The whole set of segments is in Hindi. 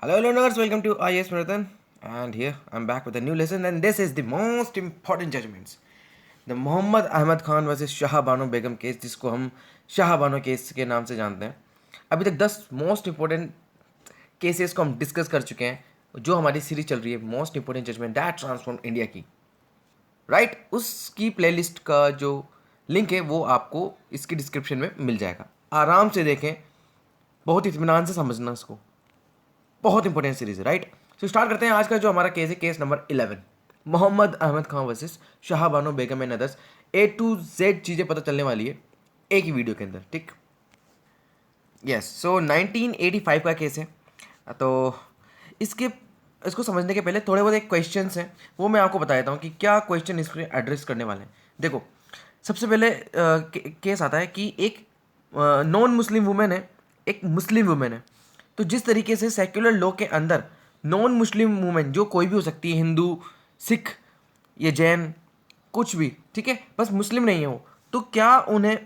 Hello learners, welcome to IAS Marathon, and here I'm back with a new lesson, and this is the most important judgments. The Mohammed Ahmed Khan versus Shah Bano Begum case, जिसको हम शाह बानो केस के नाम से जानते हैं। अभी तक 10 मोस्ट इंपॉर्टेंट केसेस को हम डिस्कस कर चुके हैं, जो हमारी सीरीज चल रही है most important judgement that transform India की, राइट। उसकी प्लेलिस्ट का जो लिंक है वो आपको इसकी डिस्क्रिप्शन में मिल जाएगा। आराम से देखें, बहुत इत्मीनान से समझना इसको, बहुत इंपॉर्टेंट सीरीज है, राइट। तो स्टार्ट करते हैं। आज का जो हमारा केस है, case number 11, Mohammed Ahmed Khan versus Shah Bano Begum and others. A to Z चीज़ें पता चलने वाली है एक ही वीडियो के अंदर, ठीक। यस, सो 1985 का केस है। तो इसके इसको समझने के पहले थोड़े बहुत एक क्वेश्चंस हैं, वो मैं आपको बता देता हूँ कि क्या क्वेश्चन इसमें एड्रेस करने वाले हैं। देखो, सबसे पहले केस आता है कि एक नॉन मुस्लिम वुमेन है, एक मुस्लिम वुमेन है। तो जिस तरीके से सेक्युलर लॉ के अंदर नॉन मुस्लिम वुमेन जो कोई भी हो सकती है, हिंदू, सिख, ये जैन, कुछ भी, ठीक है, बस मुस्लिम नहीं है वो, तो क्या उन्हें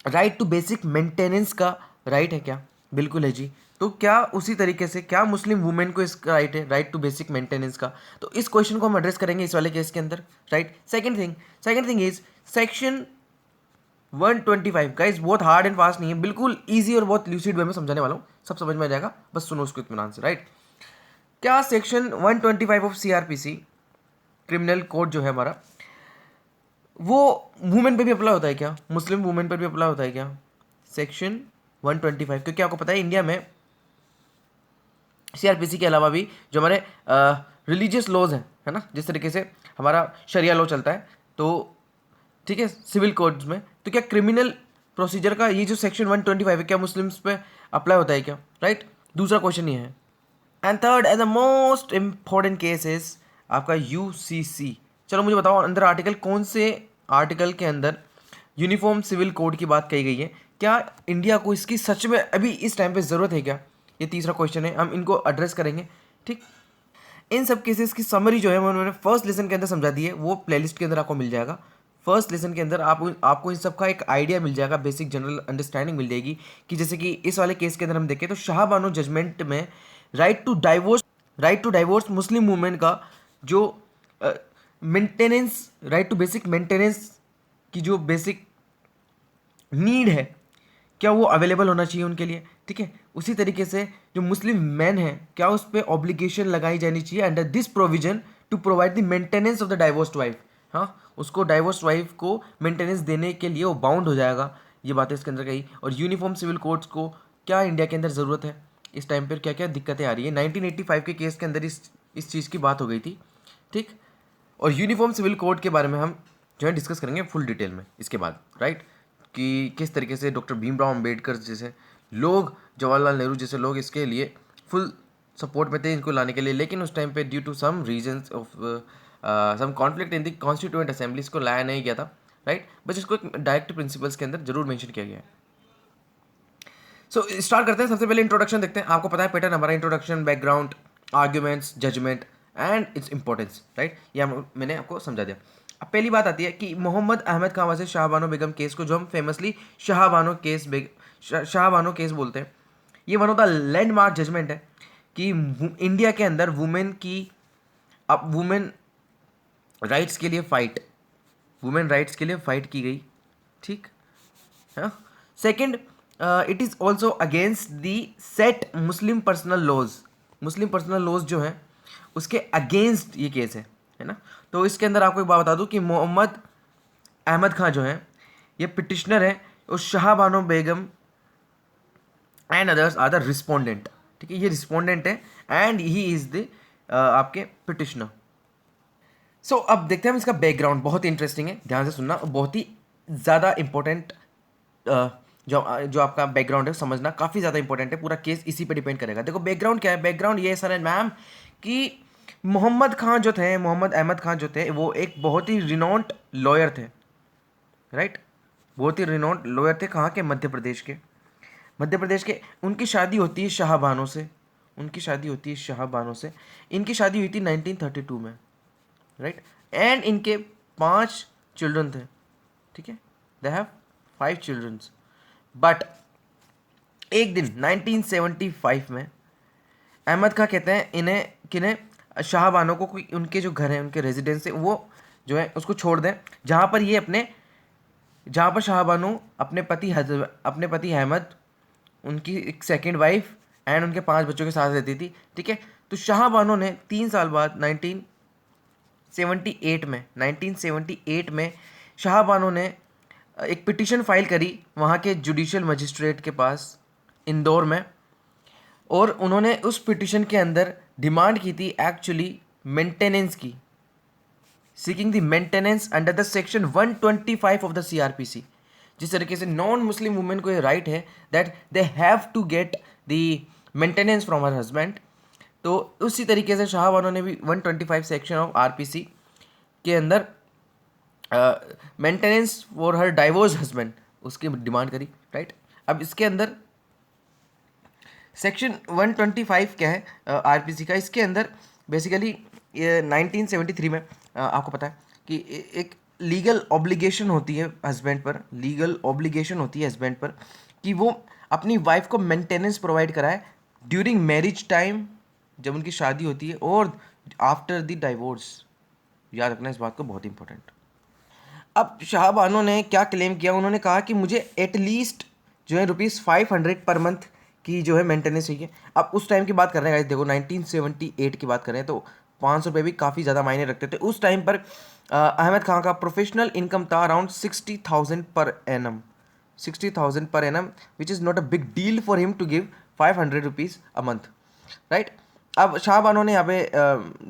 राइट टू बेसिक मेंटेनेंस का राइट है क्या? बिल्कुल है जी। तो क्या उसी तरीके से क्या मुस्लिम वुमेन को इसका राइट है, राइट टू बेसिक मेंटेनेंस का? तो इस क्वेश्चन को हम एड्रेस करेंगे इस वाले केस के अंदर, right. Second thing is section 125। Guys, बहुत हार्ड एंड फास्ट नहीं है, बिल्कुल इजी और बहुत ल्यूसिड वे में समझाने वाला हूँ, सब समझ में आ जाएगा, बस सुनो उसको इत्मीनान से, राइट। क्या section 125 of CRPC criminal code जो है हमारा, वो वुमेन पे भी अप्लाई होता है क्या? मुस्लिम वुमेन पर भी अप्लाई होता है क्या सेक्शन 125? क्योंकि आपको पता है इंडिया में CRPC के अलावा भी जो हमारे रिलीजियस लॉज हैं, है ना, जिस तरीके से हमारा शरिया लॉ चलता है, तो ठीक है, सिविल कोड्स में, तो क्या क्रिमिनल प्रोसीजर का ये जो सेक्शन 125 है, क्या मुस्लिम्स पे अप्लाई होता है क्या, राइट। दूसरा क्वेश्चन ये है। And third and the most important case is आपका UCC। चलो मुझे बताओ, अंदर आर्टिकल कौन से आर्टिकल के अंदर यूनिफॉर्म सिविल कोड की बात कही गई है? क्या इंडिया को इसकी सच में अभी इस टाइम पे ज़रूरत है क्या? ये तीसरा क्वेश्चन है, हम इनको एड्रेस करेंगे, ठीक। इन सब केसेस की समरी जो है मैंने फर्स्ट लेसन के अंदर समझा दी है, वो प्लेलिस्ट के अंदर आपको मिल जाएगा। फर्स्ट लेसन के अंदर आपको इन सब का एक आइडिया मिल जाएगा, बेसिक जनरल अंडरस्टैंडिंग मिल जाएगी कि जैसे कि इस वाले केस के अंदर हम देखें तो शाह बानो जजमेंट में right to divorce Muslim women का जो maintenance, right to basic maintenance की जो बेसिक नीड है, क्या वो अवेलेबल होना चाहिए उनके लिए, ठीक है। उसी तरीके से जो मुस्लिम मैन है, क्या उस पर ऑब्लिगेशन लगाई जानी चाहिए under this provision to provide the maintenance of the divorced wife. हाँ, उसको डाइवोर्स वाइफ को मेंटेनेंस देने के लिए वो बाउंड हो जाएगा, ये बातें इसके अंदर कही। और यूनिफॉर्म सिविल कोड्स को क्या इंडिया के अंदर ज़रूरत है इस टाइम पर, क्या क्या दिक्कतें आ रही है? 1985 के केस के अंदर इस चीज़ की बात हो गई थी, ठीक। और यूनिफॉर्म सिविल कोड के बारे में हम जो है डिस्कस करेंगे फुल डिटेल में इसके बाद, राइट, कि किस तरीके से डॉक्टर भीमराव अम्बेडकर जैसे लोग, जवाहरलाल नेहरू जैसे लोग इसके लिए फुल सपोर्ट में थे इनको लाने के लिए, लेकिन उस टाइम पे due to some reasons of some conflict in the constituent assembly इसको लाया नहीं गया था, राइट। बस इसको एक डायरेक्ट प्रिंसिपल्स के अंदर जरूर मेंशन किया गया है। सो स्टार्ट करते हैं। सबसे पहले इंट्रोडक्शन देखते हैं। आपको पता है पैटर्न हमारा, introduction, background, arguments, judgement and its importance, right. ये मैंने आपको समझा दिया। अब पहली बात आती है कि मोहम्मद अहमद खान वर्सेस शाह बानो बेगम केस को, जो हम फेमसली शाह बानो केस बोलते हैं, ये one of the landmark judgement है कि इंडिया के अंदर वुमेन की, अब वुमेन राइट्स के लिए फाइट की गई, ठीक है। Second, it is also against the set Muslim personal laws जो हैं उसके अगेंस्ट ये केस है ना। तो इसके अंदर आपको एक बात बता दूं कि मोहम्मद अहमद खान जो है ये पिटिशनर है, और Shah Bano Begum and others are the respondent, ठीक है, ये रिस्पोंडेंट है एंड ही इज़ द आपके पिटिशनर। सो अब देखते हैं हम इसका बैकग्राउंड, बहुत ही इंटरेस्टिंग है, ध्यान से सुनना, बहुत ही ज़्यादा इंपॉर्टेंट। जो आपका बैकग्राउंड है समझना काफ़ी ज़्यादा इंपॉर्टेंट है, पूरा केस इसी पे डिपेंड करेगा। देखो बैकग्राउंड क्या है, बैकग्राउंड ये है सर एंड मैम कि मोहम्मद अहमद खान जो थे वो एक बहुत ही रिनोन्ड लॉयर थे, राइट। बहुत ही रिनोन्ड लॉयर थे, कहाँ के? मध्य प्रदेश के। उनकी शादी होती है शाह बानो से, इनकी शादी हुई थी 1932 में, राइट। एंड इनके 5 चिल्ड्रन थे, ठीक है, दे हैव 5 चिल्ड्रंस। बट एक दिन 1975 में अहमद खां कहते हैं इन्हें किन्हें शाहबानो को कोई उनके जो घर हैं उनके रेजिडेंस है वो जो है उसको छोड़ दें, जहाँ पर शाहबानो अपने पति अहमद, उनकी एक सेकंड वाइफ एंड उनके 5 बच्चों के साथ रहती थी। ठीक है, तो शाहबानो ने 3 साल बाद 1978 में शाहबानो ने एक पिटीशन फाइल करी वहाँ के जुडिशियल मजिस्ट्रेट के पास इंदौर में, और उन्होंने उस पिटीशन के अंदर डिमांड की थी एक्चुअली मेंटेनेंस की, seeking the maintenance under the section 125 of the CrPC. जिस तरीके से नॉन मुस्लिम वुमेन को ये राइट है that they have to get the maintenance from her husband, तो उसी तरीके से शाहबानो ने भी 125 सेक्शन ऑफ आरपीसी के अंदर maintenance for her divorce husband उसकी डिमांड करी। राइट, अब इसके अंदर सेक्शन 125 क्या है आरपीसी का, इसके अंदर बेसिकली 1973 में आपको पता है कि एक लीगल ऑब्लिगेशन होती है हस्बैंड पर कि वो अपनी वाइफ को मेंटेनेंस प्रोवाइड कराए ड्यूरिंग मैरिज टाइम, जब उनकी शादी होती है, और आफ्टर द डाइवोर्स। याद रखना इस बात को, बहुत इंपॉर्टेंट। अब शाहबानो ने क्या क्लेम किया, उन्होंने कहा कि मुझे एटलीस्ट जो है ₹500 पर मंथ की जो है मेंटेनेंस चाहिए। अब उस टाइम की बात कर रहे हैं गाइस, देखो 1978 की बात कर रहे हैं, तो 500 रुपये भी काफ़ी ज़्यादा मायने रखते थे उस टाइम पर। अहमद खान का प्रोफेशनल इनकम था around 60,000 per annum, 60,000 per annum, which is not a big deal for him to give 500 rupees a month. Right, अब शाहबानो ने यहाँ पे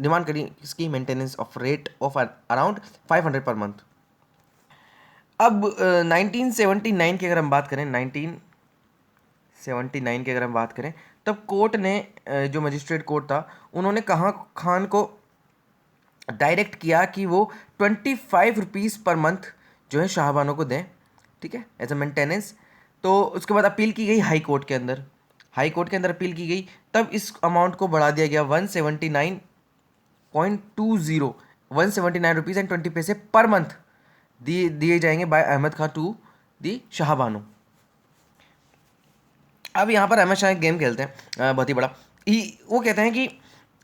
डिमांड करी इसकी maintenance of rate of around 500 per month. अब 1979 की अगर हम बात करें, 1979 की अगर हम बात करें, तब कोर्ट ने जो मजिस्ट्रेट कोर्ट था उन्होंने कहा खान को डायरेक्ट किया कि वो 25 रुपीज़ पर मंथ जो है शाहबानो को दें, ठीक है, एज अ मेंटेनेंस। तो उसके बाद अपील की गई हाई कोर्ट के अंदर, अपील की गई, तब इस अमाउंट को बढ़ा दिया गया 179.20, 179 रुपीज़ एंड 20 पैसे पर मंथ दिए जाएंगे by Ahmed Khan to the Shahbano. अब यहाँ पर अहमद शाह एक गेम खेलते हैं बहुत ही बड़ा। वो कहते हैं कि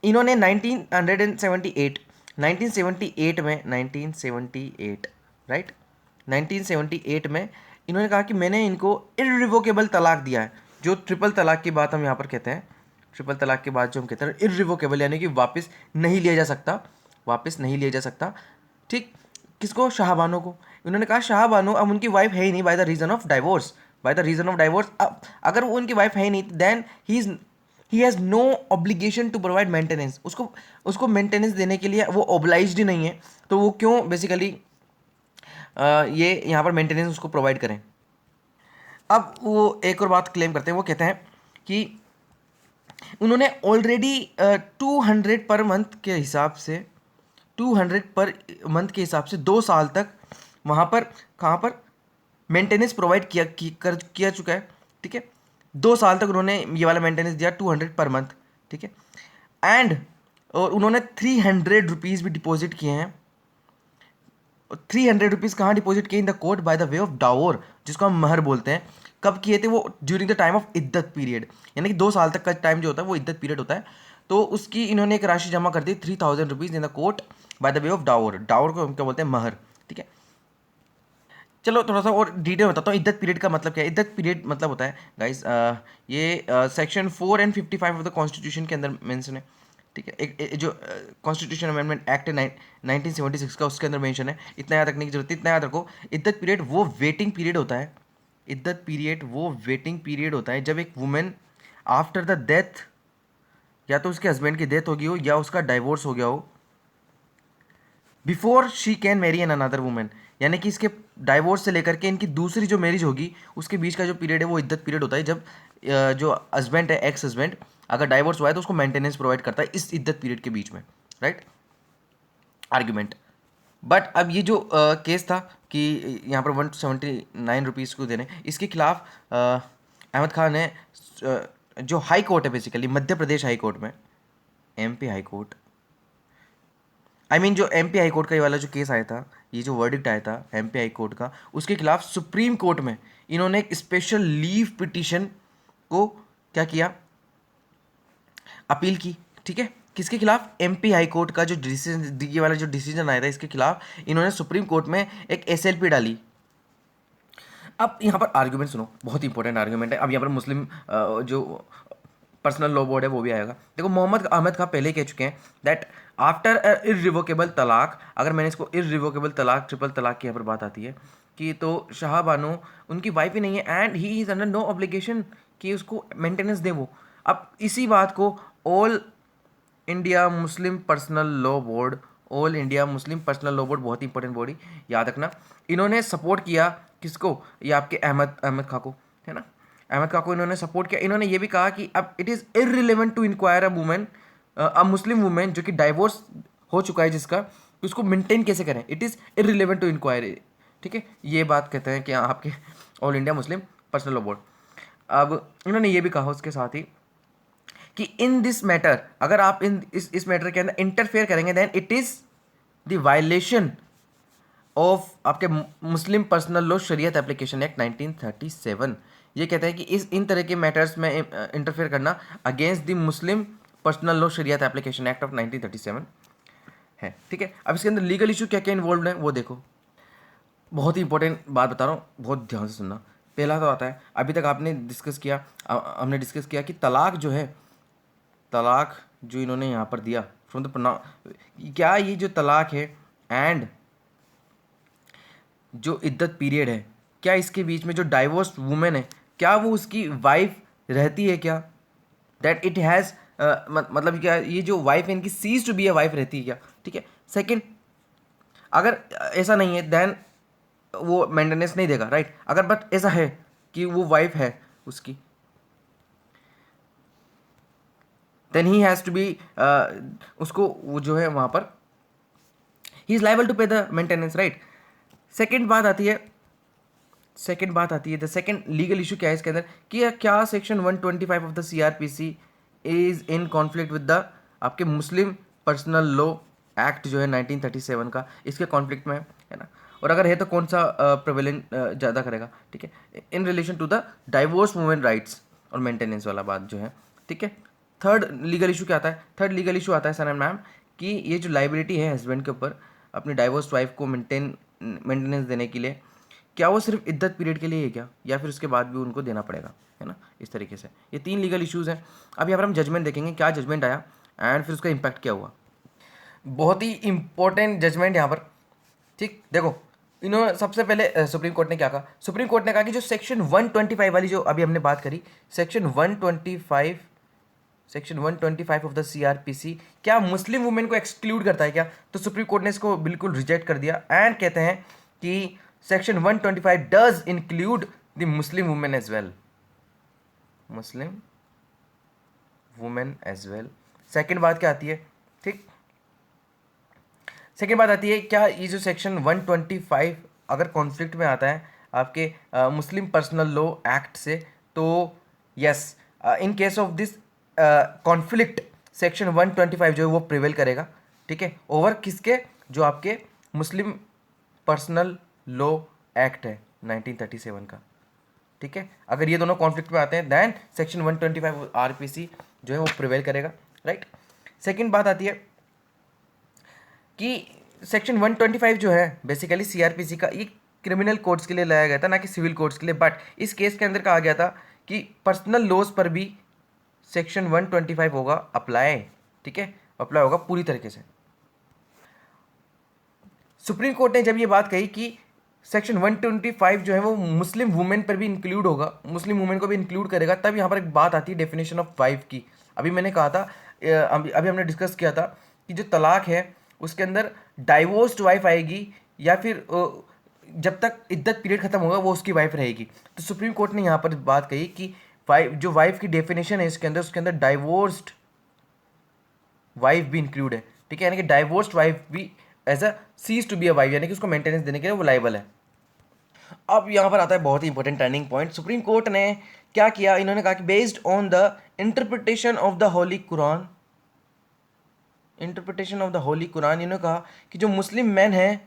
इन्होंने 1978 में 1978 राइट 1978 में इन्होंने कहा कि मैंने इनको इर्रिवोकेबल तलाक दिया है। जो ट्रिपल तलाक की बात हम यहाँ पर कहते हैं, ट्रिपल तलाक की बात जो हम कहते हैं इर्रिवोकेबल, यानी कि वापस नहीं लिया जा सकता। ठीक, किसको? शाहबानो को। इन्होंने कहा शाहबानो अब उनकी वाइफ है ही नहीं by the reason of divorce, अब अगर वो उनकी वाइफ है ही नहीं then he has no obligation to provide maintenance, उसको मेंटेनेंस देने के लिए वो ऑब्लाइज्ड ही नहीं है, तो वो क्यों बेसिकली ये यहाँ पर मेंटेनेंस उसको प्रोवाइड करें। अब वो एक और बात क्लेम करते हैं, वो कहते हैं कि उन्होंने ऑलरेडी 200 पर मंथ के हिसाब से 200 पर मंथ के हिसाब से 2 साल तक वहाँ पर कहाँ पर मेंटेनेंस प्रोवाइड किया चुका है। ठीक है, 2 साल तक उन्होंने ये वाला मेंटेनेंस दिया 200 पर मंथ। ठीक है, एंड और उन्होंने 300 रुपीज़ भी डिपॉजिट किए हैं। 300 रुपीज़ कहाँ डिपॉजिट किए? In the court by the way of dower, जिसको हम महर बोलते हैं। कब किए थे वो? ड्यूरिंग द टाइम ऑफ इद्दत पीरियड, यानी कि 2 साल तक का टाइम जो होता है वो इद्दत पीरियड होता है। तो उसकी इन्होंने एक राशि जमा कर दी 3000 rupees in the court by the way of dower. Dower को हम क्या बोलते हैं? महर। ठीक है, चलो थोड़ा सा और डिटेल बताता हूँ इद्दत पीरियड का मतलब क्या है। इद्दत पीरियड मतलब होता है गाइस, ये section 4 and 55 of the constitution के अंदर मेंशन है। ठीक है, एक जो कॉन्स्टिट्यूशन अमेंडमेंट एक्ट 1976 का, उसके अंदर मेंशन है। इतना याद रखने की जरूरत है, इतना याद रखो। इद्दत पीरियड वो वेटिंग पीरियड होता है जब एक वुमेन आफ्टर द डेथ, या तो उसके हस्बैंड की डेथ होगी हो या उसका डाइवोर्स हो गया हो, before she can marry an another women, यानी कि इसके डाइवोर्स से लेकर के इनकी दूसरी जो मैरिज होगी उसके बीच का जो पीरियड है वो इद्दत पीरियड होता है। जब जो हस्बैंड है, एक्स हस्बैंड, अगर डाइवोर्स हुआ है तो उसको मेंटेनेंस प्रोवाइड करता है इस इद्दत पीरियड के बीच में। Right, argument. बट अब ये जो केस था कि यहाँ पर 179 रुपीज़ को देने, इसके खिलाफ अहमद खान ने जो हाई कोर्ट है basically Madhya Pradesh high court में, एमपी हाई कोर्ट, जो एमपी हाई कोर्ट का ये वाला जो केस आया था, ये जो वर्डिक्ट आया था एमपी हाई कोर्ट का, उसके खिलाफ सुप्रीम कोर्ट में इन्होंने एक स्पेशल लीव पिटीशन को क्या किया, अपील की, ठीक है, किसके खिलाफ? एमपी हाई कोर्ट का जो डिसीजन, ये वाला जो डिसीजन आया था इसके खिलाफ इन्होंने सुप्रीम कोर्ट में एक एसएलपी डाली। अब यहाँ पर आर्ग्यूमेंट सुनो, बहुत इंपॉर्टेंट आर्ग्यूमेंट है। अब यहाँ पर मुस्लिम जो पर्सनल लॉ बोर्ड है वो भी आएगा। देखो मोहम्मद अहमद खां पहले कह चुके हैं दैट आफ्टर इर्रिवोकेबल तलाक, अगर मैंने इसको इर्रिवोकेबल तलाक, ट्रिपल तलाक की यहाँ पर बात आती है कि तो शाह बानो उनकी वाइफ ही नहीं है and he is under no obligation कि उसको मेंटेनेंस दे वो। अब इसी बात को All India Muslim Personal Law Board, All India Muslim Personal Law Board बहुत ही इंपॉर्टेंट बॉडी, याद रखना, इन्होंने सपोर्ट किया किसको? ये आपके अहमद अहमद खां को, है ना, अहमद खां को इन्होंने सपोर्ट किया। इन्होंने ये भी कहा कि अब it is irrelevant to inquire a women, a Muslim women जो कि डाइवोर्स हो चुका है जिसका, तो उसको मेंटेन कैसे करें, it is irrelevant to inquiry, ठीक है, ये बात कहते हैं कि आपके All India Muslim Personal Law Board. अब इन्होंने ये भी कहा उसके साथ ही कि इन दिस मैटर, अगर आप इस मैटर के अंदर इंटरफेयर करेंगे then it is the violation of आपके Muslim Personal Law Shariat Application Act 1937। ये कहते हैं कि इस इन तरह के मैटर्स में इंटरफेयर करना against the Muslim Personal Law Shariat Application act of 1937 है, ठीक है। अब इसके अंदर लीगल इशू क्या क्या इन्वॉल्व है वो देखो, बहुत ही इंपॉर्टेंट बात बता रहा हूँ, बहुत ध्यान से सुनना। पहला तो आता है, अभी तक आपने डिस्कस किया, हमने डिस्कस किया कि तलाक जो है, तलाक जो इन्होंने यहाँ पर दिया फ्रॉम द, क्या ये जो तलाक है एंड जो इद्दत पीरियड है, क्या इसके बीच में जो डाइवोर्स वुमेन है क्या वो उसकी वाइफ रहती है क्या? दैट इट हैज़ मतलब क्या ये जो वाइफ है इनकी cease to be a wife रहती है क्या? ठीक है। सेकंड, अगर ऐसा नहीं है देन वो मेंटेनेंस नहीं देगा, राइट। अगर बट ऐसा है कि वो वाइफ है उसकी, then he has to be, उसको वो जो है वहाँ पर he is liable to pay the maintenance, right. Second बात आती है, द सेकंड लीगल इशू क्या है इसके अंदर कि क्या section 125 of the CrPC is in conflict with the आपके मुस्लिम पर्सनल लॉ एक्ट जो है 1937 का, इसके कॉन्फ्लिक्ट में है ना। और अगर है तो कौन सा प्रिवेलेंट ज़्यादा करेगा, ठीक है, in relation to the divorce women rights और मेंटेनेंस वाला बात जो है, ठीक है। थर्ड लीगल इशू क्या आता है? थर्ड लीगल इशू आता है सर एंड मैम कि ये जो लाइबिलिटी है हस्बैंड के ऊपर अपनी डाइवोर्स वाइफ को मेंटेनेंस देने के लिए, क्या वो सिर्फ इद्दत पीरियड के लिए है क्या, या फिर उसके बाद भी उनको देना पड़ेगा, है ना। इस तरीके से ये तीन लीगल इश्यूज़ हैं। अब यहाँ पर हम जजमेंट देखेंगे, क्या जजमेंट आया एंड फिर उसका इम्पैक्ट क्या हुआ। बहुत ही इंपॉर्टेंट जजमेंट यहाँ पर, ठीक। देखो इन्होंने सबसे पहले सुप्रीम कोर्ट ने क्या कहा? सुप्रीम कोर्ट ने कहा कि जो सेक्शन 125 वाली जो अभी हमने बात करी, सेक्शन 125 ऑफ द सीआरपीसी क्या मुस्लिम वुमेन को एक्सक्लूड करता है क्या? तो सुप्रीम कोर्ट ने इसको बिल्कुल रिजेक्ट कर दिया एंड कहते हैं कि section 125 does include the Muslim women as well, Muslim women as well. Second बात क्या आती है, ठीक, सेकेंड बात आती है क्या ये जो सेक्शन 125 अगर कॉन्फ्लिक्ट में आता है आपके मुस्लिम पर्सनल लॉ एक्ट से, तो yes, in case of this conflict section 125 जो है वो प्रिवेल करेगा, ठीक है, ओवर किसके? जो आपके मुस्लिम पर्सनल लॉ एक्ट है 1937 का, ठीक है। अगर ये दोनों कॉन्फ्लिक्ट में आते हैं देन सेक्शन 125 आरपीसी जो है वो प्रिवेल करेगा, राइट। सेकंड बात आती है कि सेक्शन 125 जो है बेसिकली सीआरपीसी का, ये क्रिमिनल कोर्ट्स के लिए लाया गया था ना कि सिविल कोर्ट्स के लिए, बट इस केस के अंदर कहा गया था कि पर्सनल लॉज पर भी सेक्शन 125 होगा अप्लाई, ठीक है, अप्लाई होगा पूरी तरीके से। सुप्रीम कोर्ट ने जब ये बात कही कि सेक्शन 125 जो है वो मुस्लिम वुमेन पर भी इंक्लूड होगा, मुस्लिम वुमेन को भी इंक्लूड करेगा, तब यहाँ पर एक बात आती है डेफिनेशन ऑफ वाइफ की। अभी मैंने कहा था, अभी हमने डिस्कस किया था कि जो तलाक है उसके अंदर डाइवोर्स्ड वाइफ आएगी या फिर जब तक इद्दत पीरियड खत्म होगा वो उसकी वाइफ रहेगी। तो सुप्रीम कोर्ट ने यहाँ पर बात कही कि जो वाइफ की डेफिनेशन है इसके अंदर, उसके अंदर डाइवोर्स्ड वाइफ भी इंक्लूड है, ठीक है, यानी कि डाइवोर्स्ड वाइफ भी as a cease to be a wife, यानी कि उसको मेंटेनेंस देने के लिए वो लाइबल है। अब यहाँ पर आता है बहुत ही important turning point. Supreme court ने क्या किया? इन्होंने कहा कि based on the interpretation of the holy Quran, interpretation of the holy Quran, इन्होंने कहा कि जो मुस्लिम मैन है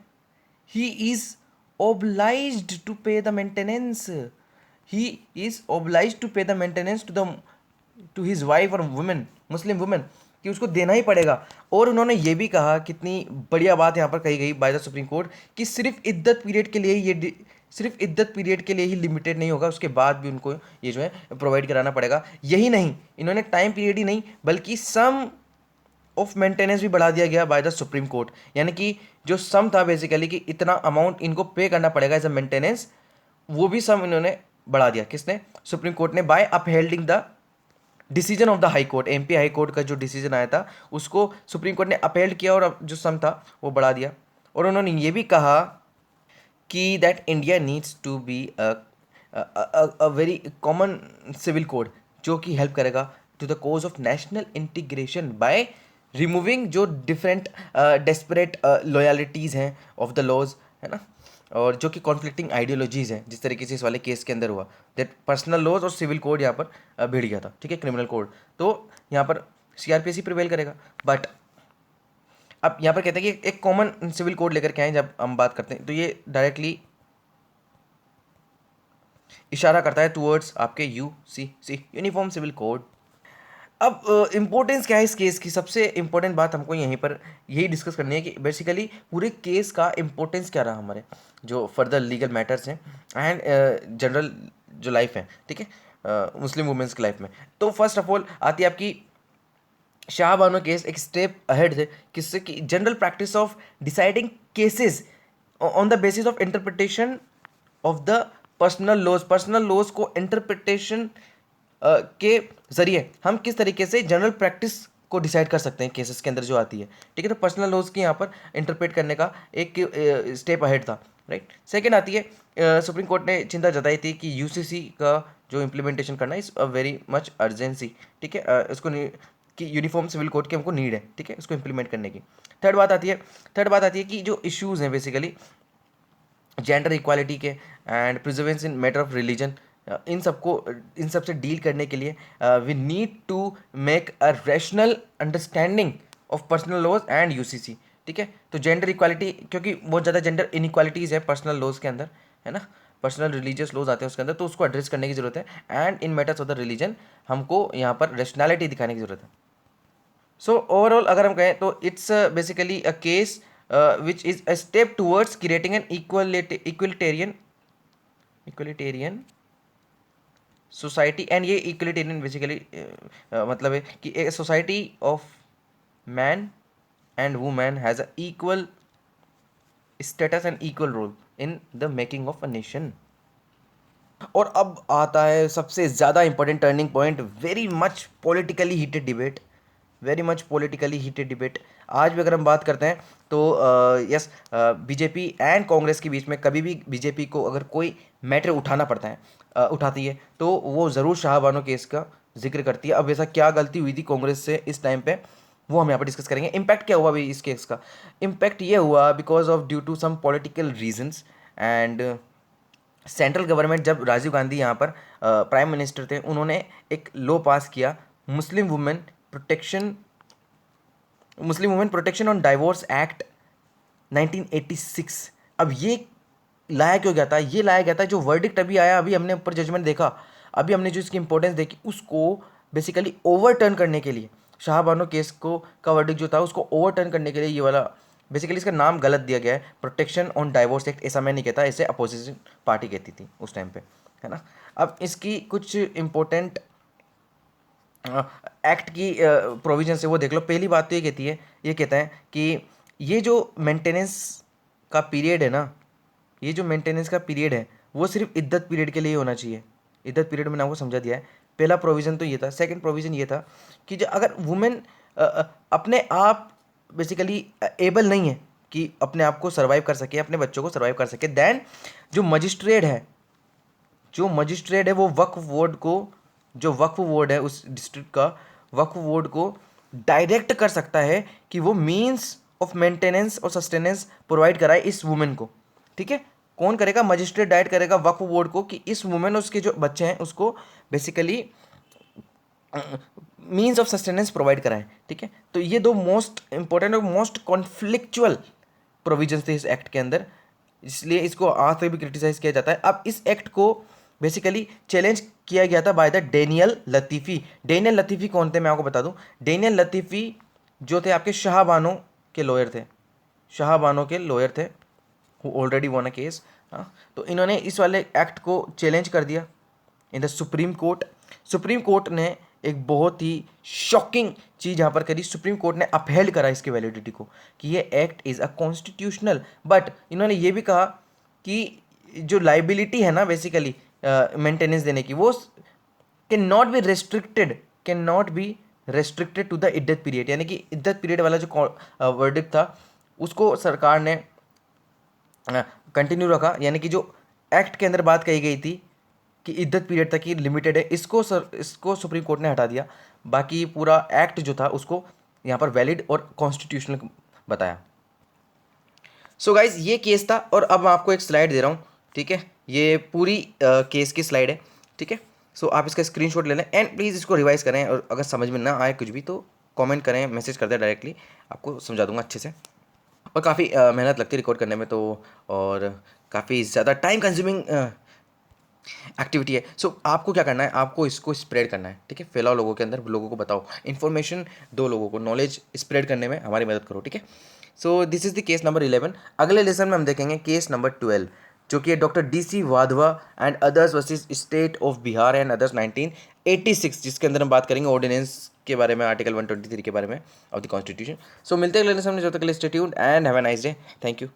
he is obliged to pay the maintenance, he is obliged to pay the maintenance to the to his wife और वुमेन, मुस्लिम वुमेन, कि उसको देना ही पड़ेगा। और उन्होंने ये भी कहा, कितनी बढ़िया बात यहाँ पर कही गई बाय द सुप्रीम कोर्ट, कि सिर्फ इद्दत पीरियड के लिए ही सिर्फ इद्दत पीरियड के लिए ही लिमिटेड नहीं होगा, उसके बाद भी उनको ये जो है प्रोवाइड कराना पड़ेगा। यही नहीं, इन्होंने टाइम पीरियड ही नहीं बल्कि सम ऑफ मेंटेनेंस भी बढ़ा दिया गया बाय द सुप्रीम कोर्ट। यानी कि जो सम था बेसिकली कि इतना अमाउंट इनको पे करना पड़ेगा एज अ मेंटेनेंस, वो भी सम इन्होंने बढ़ा दिया। किसने? सुप्रीम कोर्ट ने, by upholding the decision of the high court. MP high court का जो डिसीजन आया था उसको सुप्रीम कोर्ट ने अपहेल्ड किया और अब जो सम था वो बढ़ा दिया। और उन्होंने ये भी कहा कि that India needs to be a very common civil code जो कि हेल्प करेगा to the cause of national integration by removing जो डिफरेंट डेस्परेट लॉयलिटीज़ हैं ऑफ द लॉज, है ना, और जो कि कॉन्फ्लिक्टिंग आइडियोलॉजीज़ हैं, जिस तरीके से इस वाले केस के अंदर हुआ, दैट पर्सनल लॉज और सिविल कोड यहाँ पर भिड़ गया था, ठीक है, क्रिमिनल कोड। तो यहाँ पर सीआरपीसी प्रिवेल करेगा। बट अब यहाँ पर कहते हैं कि एक कॉमन सिविल कोड लेकर के आए। जब हम बात करते हैं तो ये डायरेक्टली इशारा करता है टूवर्ड्स आपके यूसीसी, यूनिफॉर्म सिविल कोड। अब इम्पोर्टेंस क्या है इस केस की? सबसे इम्पोर्टेंट बात हमको यहीं पर यही डिस्कस करनी है कि बेसिकली पूरे केस का इम्पोर्टेंस क्या रहा हमारे जो फर्दर लीगल मैटर्स हैं एंड जनरल जो लाइफ है, ठीक है, मुस्लिम वुमेंस की लाइफ में। तो फर्स्ट ऑफ ऑल आती है आपकी शाह बानो केस एक स्टेप अहेड थे किससे, कि general practice of deciding cases on the basis of interpretation of the personal laws को इंटरप्रिटेशन के जरिए हम किस तरीके से जनरल प्रैक्टिस को डिसाइड कर सकते हैं केसेस के अंदर जो आती है, ठीक है। तो पर्सनल लॉज की यहाँ पर इंटरप्रेट करने का एक स्टेप अहेड था, राइट। सेकंड आती है सुप्रीम कोर्ट ने चिंता जताई थी कि यूसीसी का जो इम्प्लीमेंटेशन करना is a very much urgency, ठीक है, इसको कि यूनिफॉर्म सिविल कोड की हमको नीड है, ठीक है, इसको इंप्लीमेंट करने की। थर्ड बात आती है कि जो इश्यूज़ हैं बेसिकली जेंडर इक्वालिटी के and preservance in matter of religion, इन सब से डील करने के लिए we need to make a rational understanding of personal laws and UCC, ठीक है। तो जेंडर इक्वालिटी, क्योंकि बहुत ज़्यादा जेंडर इनइक्वालिटीज़ है पर्सनल लॉज के अंदर, है ना, पर्सनल रिलीजियस लॉज आते हैं उसके अंदर, तो उसको एड्रेस करने की जरूरत है। And in matters of the religion हमको यहाँ पर रैशनैलिटी दिखाने की जरूरत है। सो ओवरऑल अगर हम कहें तो it's basically a case which is a step towards creating an egalitarian society. And ये इक्वलिटेरियन बेसिकली मतलब है कि a society of man and women has a equal status and equal role in the making of a nation. और अब आता है सबसे ज़्यादा important turning point, very much politically heated debate, very much politically heated debate. आज भी अगर हम बात करते हैं तो यस, बीजेपी एंड कांग्रेस के बीच में कभी भी बीजेपी को अगर कोई मैटर उठाना पड़ता है, उठाती है, तो वो ज़रूर शाह बानो केस का जिक्र करती है। अब ऐसा क्या गलती हुई थी कांग्रेस से इस टाइम पे, वो हम यहाँ पर डिस्कस करेंगे। इम्पैक्ट क्या हुआ भाई इस केस का? इम्पैक्ट ये हुआ because of due to some political reasons and central government, जब राजीव गांधी यहाँ पर प्राइम मिनिस्टर थे, उन्होंने एक लॉ पास किया, Muslim women protection on divorce act 1986। अब ये लाया क्यों गया था? ये लाया गया था, जो वर्डिक्ट अभी आया, अभी हमने ऊपर जजमेंट देखा, अभी हमने जो इसकी इंपॉर्टेंस देखी, उसको बेसिकली ओवरटर्न करने के लिए, शाह बानो केस को का वर्डिक्ट जो था उसको ओवरटर्न करने के लिए ये वाला, बेसिकली इसका नाम गलत दिया गया है, प्रोटेक्शन ऑन डाइवोर्स एक्ट। ऐसा मैं नहीं कहता, ऐसे अपोजिशन पार्टी कहती थी उस टाइम पे, है ना। अब इसकी कुछ इंपॉर्टेंट एक्ट की प्रोविजन से वो देख लो। पहली बात तो ये कहती है, ये कहता है कि ये जो मेंटेनेंस का पीरियड है ना, ये जो मेंटेनेंस का पीरियड है वो सिर्फ इद्दत पीरियड के लिए होना चाहिए। इद्दत पीरियड मैंने आपको समझा दिया है। पहला प्रोविज़न तो ये था। सेकंड प्रोविज़न ये था कि जो अगर वुमेन अपने आप बेसिकली एबल नहीं है कि अपने आप को सर्वाइव कर सके, अपने बच्चों को सर्वाइव कर सके, देन जो मजिस्ट्रेट है वो वक्फ बोर्ड है उस डिस्ट्रिक्ट का, वक्फ बोर्ड को डायरेक्ट कर सकता है कि वो मीन्स ऑफ मेंटेनेंस और सस्टेनेंस प्रोवाइड कराए इस वुमेन को, ठीक है। कौन करेगा? मजिस्ट्रेट डायरेक्ट करेगा वक्फ बोर्ड को कि इस वुमेन और उसके जो बच्चे हैं उसको basically means of sustenance provide कराएं, ठीक है। तो ये दो मोस्ट इंपॉर्टेंट और मोस्ट कॉन्फ्लिक्चुअल प्रोविजंस थे इस एक्ट के अंदर, इसलिए इसको आज तक भी क्रिटिसाइज किया जाता है। अब इस एक्ट को बेसिकली चैलेंज किया गया था बाय द डेनियल लतीफ़ी। डेनियल लतीफ़ी कौन थे मैं आपको बता दूं। डेनियल लतीफ़ी जो थे आपके शाहबानो के लॉयर थे, शाहबानो के लॉयर थे, who already von a case. हाँ, तो इन्होंने इस वाले एक्ट को चैलेंज कर दिया in the supreme court. Supreme court ने एक बहुत ही शॉकिंग चीज़ यहाँ पर करी। सुप्रीम कोर्ट ने अपहेल्ड करा इसकी वैलिडिटी को कि ये act is a constitutional. But इन्होंने ये भी कहा कि जो लाइबिलिटी है ना बेसिकली मेंटेनेंस देने की, वो can not be restricted, can not be restricted to the इद्दत पीरियड। यानी कि इद्दत पीरियड वाला जो वर्डिक्ट था उसको सरकार ने कंटिन्यू रखा। यानी कि जो एक्ट के अंदर बात कही गई थी कि इद्दत पीरियड तक ही लिमिटेड है, इसको सुप्रीम कोर्ट ने हटा दिया। बाकी पूरा एक्ट जो था उसको यहाँ पर वैलिड और कॉन्स्टिट्यूशनल बताया। सो गाइज ये केस था, और अब मैं आपको एक स्लाइड दे रहा हूँ, ठीक है। ये पूरी केस की स्लाइड है, ठीक है। सो आप इसका स्क्रीनशॉट ले लें एंड प्लीज़ इसको रिवाइज करें, और अगर समझ में ना आए कुछ भी तो कमेंट करें, मैसेज कर दें डायरेक्टली, आपको समझा दूंगा अच्छे से। और काफ़ी मेहनत लगती है रिकॉर्ड करने में तो, और काफ़ी ज़्यादा टाइम कंज्यूमिंग एक्टिविटी है। सो आपको क्या करना है, आपको इसको स्प्रेड करना है, ठीक है। फैलाओ लोगों के अंदर, लोगों को बताओ, इन्फॉर्मेशन दो लोगों को, नॉलेज स्प्रेड करने में हमारी मदद करो, ठीक है। So this is the case number 11। अगले लेसन में हम देखेंगे केस नंबर 12, जो कि है doctor DC Wadhwa and others versus state of Bihar and others 1986, जिसके अंदर हम बात करेंगे ऑर्डिनेंस के बारे में, आर्टिकल 123 के बारे में ऑफ द कॉन्स्टिट्यूशन। सो मिलते हैं अगले लेसन में, जब तक के लिए stay tuned and have a nice day. Thank you.